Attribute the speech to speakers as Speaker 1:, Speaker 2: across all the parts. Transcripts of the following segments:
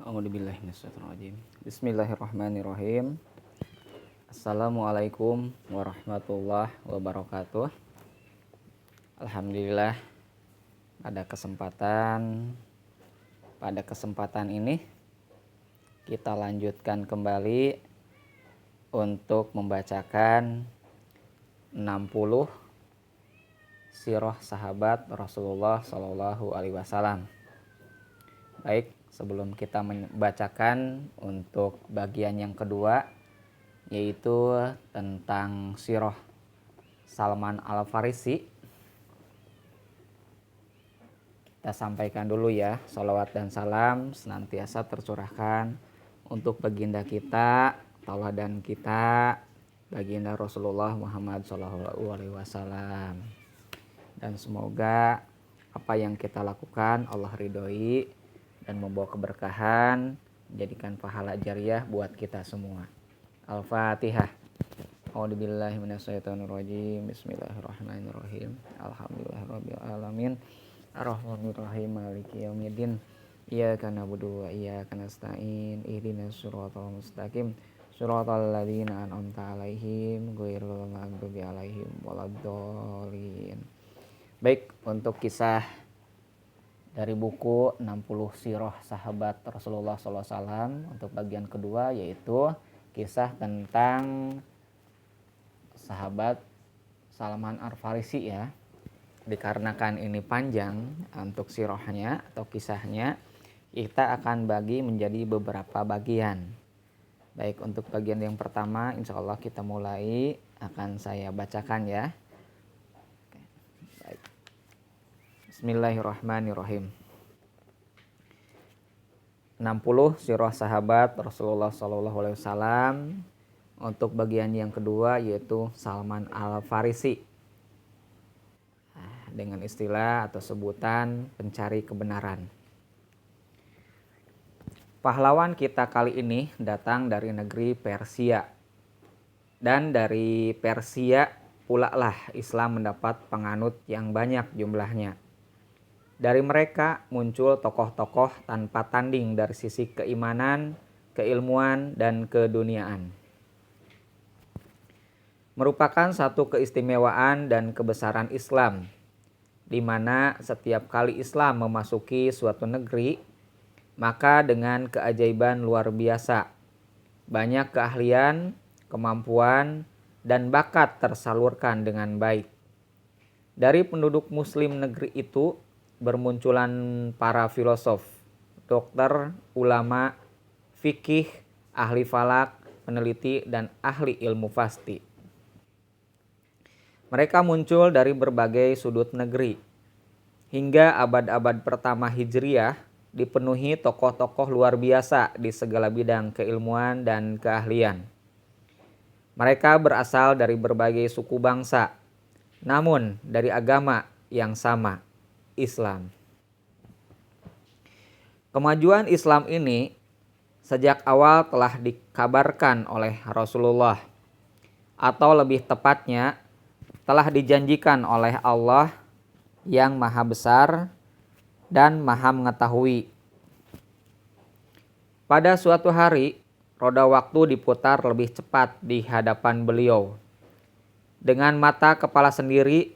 Speaker 1: A'udzubillahi minasyaitonirrajim. Bismillahirrahmanirrahim. Assalamualaikum warahmatullahi wabarakatuh. Alhamdulillah pada kesempatan ini kita lanjutkan kembali untuk membacakan 60 sirah sahabat Rasulullah Shallallahu Alaihi Wasallam. Baik, sebelum kita membacakan untuk bagian yang kedua, yaitu tentang sirah Salman Al-Farisi, kita sampaikan dulu ya, sholawat dan salam senantiasa tercurahkan untuk baginda kita, tauladan kita, baginda Rasulullah Muhammad Shallallahu Alaihi Wasallam. Dan semoga apa yang kita lakukan Allah ridhoi dan membawa keberkahan, menjadikan pahala jariah buat kita semua. Al-Fatihah. A'udzubillahi minasyaitonirrajim. Bismillahirrahmanirrahim. Alhamdulillahirabbil alamin. Arrahmanirrahim. Maliki yaumiddin. Iyyaka na'budu wa iyyaka nasta'in. Ihdinas siratal mustaqim. Siratal ladzina an'amta 'alaihim ghairil maghdubi 'alaihim waladdallin. Baik, untuk kisah dari buku 60 sirah sahabat Rasulullah SAW untuk bagian kedua, yaitu kisah tentang sahabat Salman Al-Farisi ya. Dikarenakan ini panjang untuk sirahnya atau kisahnya, kita akan bagi menjadi beberapa bagian. Baik, untuk bagian yang pertama insya Allah kita mulai, akan saya bacakan ya. Bismillahirrahmanirrahim. 60 sirah sahabat Rasulullah SAW untuk bagian yang kedua, yaitu Salman Al-Farisi, dengan istilah atau sebutan pencari kebenaran. Pahlawan kita kali ini datang dari negeri Persia, dan dari Persia pula lah Islam mendapat penganut yang banyak jumlahnya. Dari mereka muncul tokoh-tokoh tanpa tanding dari sisi keimanan, keilmuan, dan keduniaan. Merupakan satu keistimewaan dan kebesaran Islam, di mana setiap kali Islam memasuki suatu negeri, maka dengan keajaiban luar biasa, banyak keahlian, kemampuan, dan bakat tersalurkan dengan baik. Dari penduduk muslim negeri itu, bermunculan para filosof, dokter, ulama, fikih, ahli falak, peneliti, dan ahli ilmu pasti. Mereka muncul dari berbagai sudut negeri. Hingga abad-abad pertama Hijriah dipenuhi tokoh-tokoh luar biasa di segala bidang keilmuan dan keahlian. Mereka berasal dari berbagai suku bangsa, namun dari agama yang sama, Islam. Kemajuan Islam ini sejak awal telah dikabarkan oleh Rasulullah, atau lebih tepatnya telah dijanjikan oleh Allah yang Maha Besar dan Maha Mengetahui. Pada suatu hari, roda waktu diputar lebih cepat di hadapan beliau. Dengan mata kepala sendiri,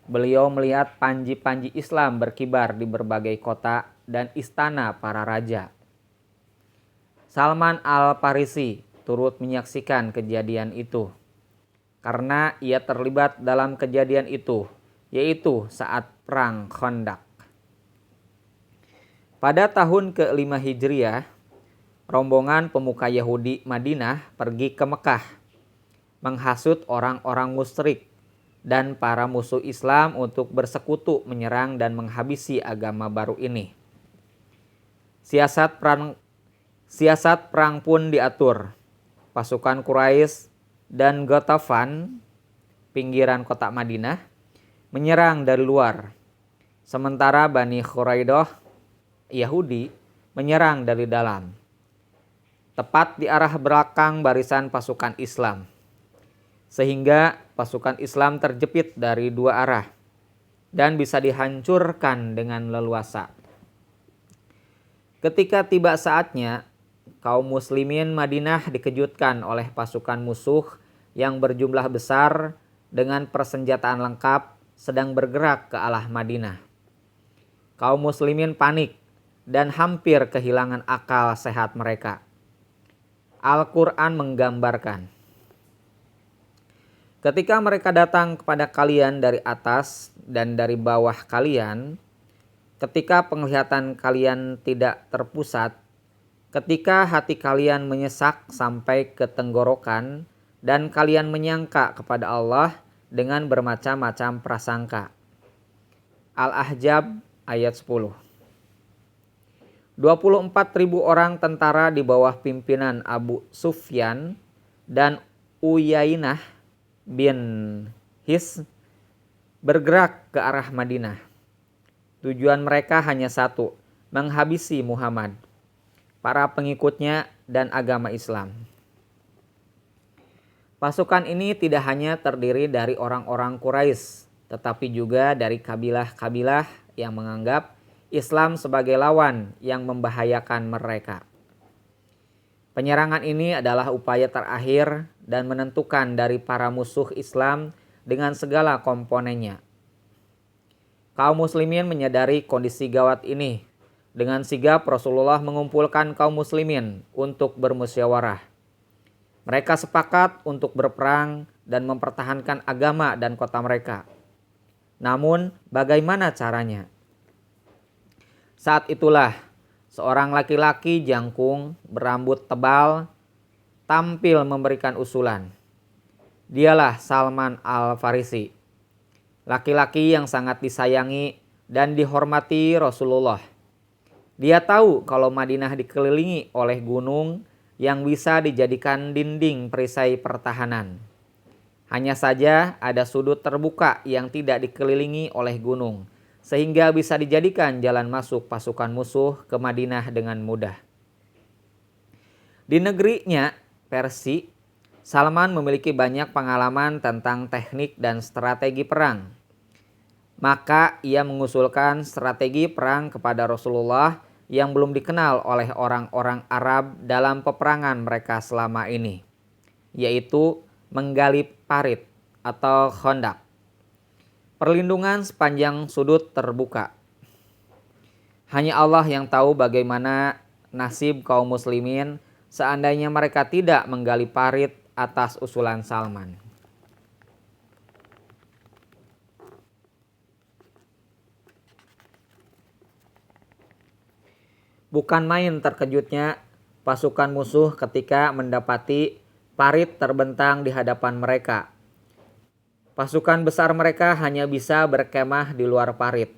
Speaker 1: beliau melihat panji-panji Islam berkibar di berbagai kota dan istana para raja. Salman Al-Farisi turut menyaksikan kejadian itu, karena ia terlibat dalam kejadian itu, yaitu saat Perang Khandaq. Pada tahun ke-5 Hijriah, rombongan pemuka Yahudi Madinah pergi ke Mekah, menghasut orang-orang musyrik dan para musuh Islam untuk bersekutu menyerang dan menghabisi agama baru ini. Siasat perang pun diatur. Pasukan Quraisy dan Ghatafan, pinggiran kota Madinah, menyerang dari luar. Sementara Bani Quraidah, Yahudi, menyerang dari dalam, tepat di arah belakang barisan pasukan Islam. Sehingga pasukan Islam terjepit dari dua arah dan bisa dihancurkan dengan leluasa. Ketika tiba saatnya, kaum muslimin Madinah dikejutkan oleh pasukan musuh yang berjumlah besar dengan persenjataan lengkap sedang bergerak ke arah Madinah. Kaum muslimin panik dan hampir kehilangan akal sehat mereka. Al-Quran menggambarkan, ketika mereka datang kepada kalian dari atas dan dari bawah kalian, ketika penglihatan kalian tidak terpusat, ketika hati kalian menyesak sampai ke tenggorokan, dan kalian menyangka kepada Allah dengan bermacam-macam prasangka. Al-Ahzab ayat 10. 24.000 orang tentara di bawah pimpinan Abu Sufyan dan Uyainah bin His bergerak ke arah Madinah. Tujuan mereka hanya satu, menghabisi Muhammad, para pengikutnya dan agama Islam. Pasukan ini tidak hanya terdiri dari orang-orang Quraisy, tetapi juga dari kabilah-kabilah yang menganggap Islam sebagai lawan yang membahayakan mereka. Penyerangan ini adalah upaya terakhir dan menentukan dari para musuh Islam dengan segala komponennya. Kaum muslimin menyadari kondisi gawat ini. Dengan sigap Rasulullah mengumpulkan kaum muslimin untuk bermusyawarah. Mereka sepakat untuk berperang dan mempertahankan agama dan kota mereka. Namun, bagaimana caranya? Saat itulah seorang laki-laki jangkung berambut tebal tampil memberikan usulan. Dialah Salman Al-Farisi, laki-laki yang sangat disayangi dan dihormati Rasulullah. Dia tahu kalau Madinah dikelilingi oleh gunung yang bisa dijadikan dinding perisai pertahanan. Hanya saja ada sudut terbuka yang tidak dikelilingi oleh gunung, sehingga bisa dijadikan jalan masuk pasukan musuh ke Madinah dengan mudah. Di negerinya, Persia, Salman memiliki banyak pengalaman tentang teknik dan strategi perang. Maka ia mengusulkan strategi perang kepada Rasulullah yang belum dikenal oleh orang-orang Arab dalam peperangan mereka selama ini, yaitu menggali parit atau khandaq. Perlindungan sepanjang sudut terbuka. Hanya Allah yang tahu bagaimana nasib kaum muslimin seandainya mereka tidak menggali parit atas usulan Salman. Bukan main terkejutnya pasukan musuh ketika mendapati parit terbentang di hadapan mereka. Pasukan besar mereka hanya bisa berkemah di luar parit.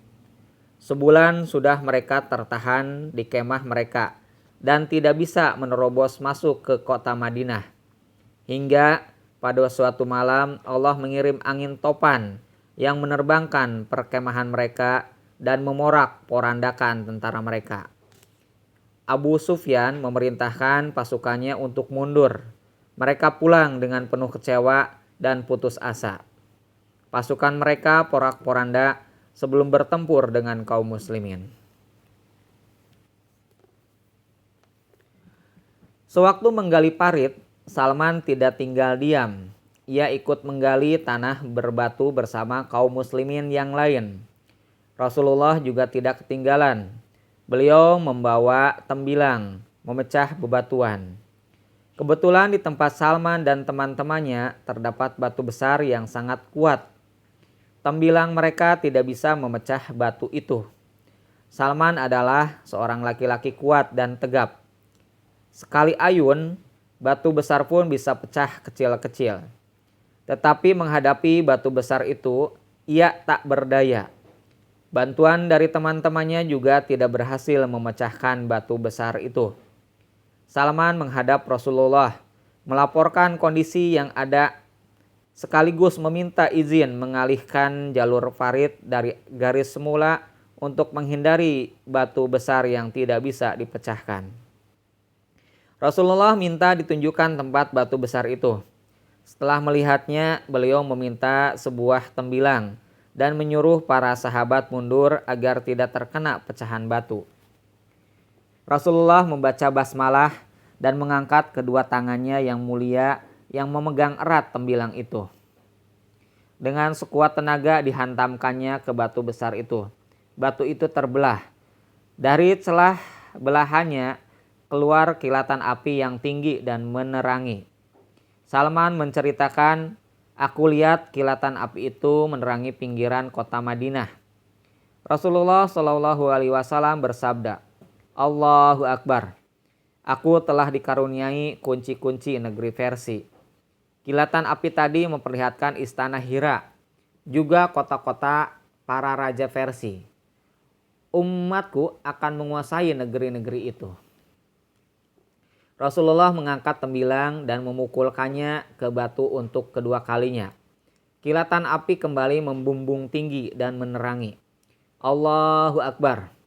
Speaker 1: Sebulan sudah mereka tertahan di kemah mereka dan tidak bisa menerobos masuk ke kota Madinah. Hingga pada suatu malam Allah mengirim angin topan yang menerbangkan perkemahan mereka dan memorak-porandakan tentara mereka. Abu Sufyan memerintahkan pasukannya untuk mundur. Mereka pulang dengan penuh kecewa dan putus asa. Pasukan mereka porak-poranda sebelum bertempur dengan kaum muslimin. Sewaktu menggali parit, Salman tidak tinggal diam. Ia ikut menggali tanah berbatu bersama kaum muslimin yang lain. Rasulullah juga tidak ketinggalan. Beliau membawa tembilang, memecah bebatuan. Kebetulan di tempat Salman dan teman-temannya terdapat batu besar yang sangat kuat. Tembilang mereka tidak bisa memecah batu itu. Salman adalah seorang laki-laki kuat dan tegap. Sekali ayun, batu besar pun bisa pecah kecil-kecil. Tetapi menghadapi batu besar itu, ia tak berdaya. Bantuan dari teman-temannya juga tidak berhasil memecahkan batu besar itu. Salman menghadap Rasulullah, melaporkan kondisi yang ada, sekaligus meminta izin mengalihkan jalur parit dari garis semula untuk menghindari batu besar yang tidak bisa dipecahkan. Rasulullah minta ditunjukkan tempat batu besar itu. Setelah melihatnya, beliau meminta sebuah tembilang dan menyuruh para sahabat mundur agar tidak terkena pecahan batu. Rasulullah membaca basmalah dan mengangkat kedua tangannya yang mulia yang memegang erat tembilang itu. Dengan sekuat tenaga dihantamkannya ke batu besar itu. Batu itu terbelah. Dari celah belahannya keluar kilatan api yang tinggi dan menerangi. Salman menceritakan, aku lihat kilatan api itu menerangi pinggiran kota Madinah. Rasulullah Shallallahu Alaihi Wasallam bersabda, Allahu Akbar. Aku telah dikaruniai kunci-kunci negeri Versi. Kilatan api tadi memperlihatkan istana Hira, juga kota-kota para raja Versi. Umatku akan menguasai negeri-negeri itu. Rasulullah mengangkat tembilang dan memukulkannya ke batu untuk kedua kalinya. Kilatan api kembali membumbung tinggi dan menerangi. Allahu Akbar.